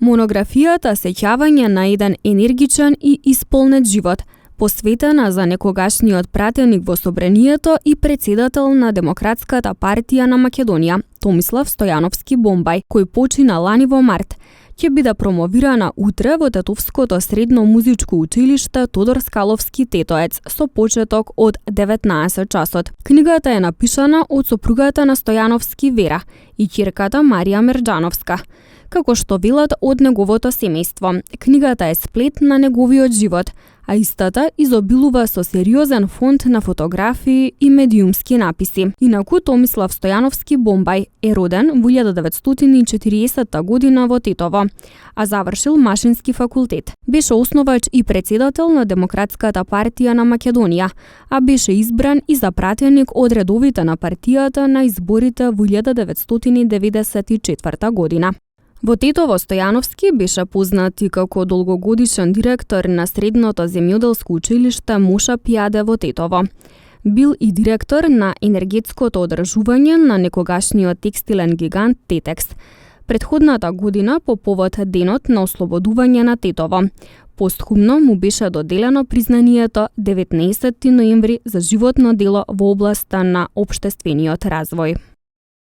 Монографијата сеќавање на еден енергичен и исполнет живот, посветена за некогашниот пратеник во Собранието и председател на Демократската партија на Македонија, Томислав Стојановски Бомбај, кој почина лани во март, ќе биде промовирана утре во Тетовското средно музичко училиште Тодор Скаловски Тетоец со почеток од 19 часот. Книгата е напишана од сопругата на Стојановски Вера и ќерката Марија Мерџановска, како што велат од неговото семејство. Книгата е сплет на неговиот живот, а истата изобилува со сериозен фонд на фотографии и медиумски написи. Инаку Томислав Стојановски Бомбај е роден во 1940 година во Тетово, а завршил Машински факултет. Беше основач и председател на Демократската партија на Македонија, а беше избран и за пратеник од редовите на партијата на изборите во 1994 година. Во Тетово Стојановски беше познат и како долгогодишен директор на Средното земјоделско училиште Моша Пијаде во Тетово. Бил и директор на енергетското одржување на некогашниот текстилен гигант Тетекс. Предходната година по повод денот на ослободување на Тетово. Постхумно му беше доделено признанието 19 ноември за животно дело во областа на општествениот развој.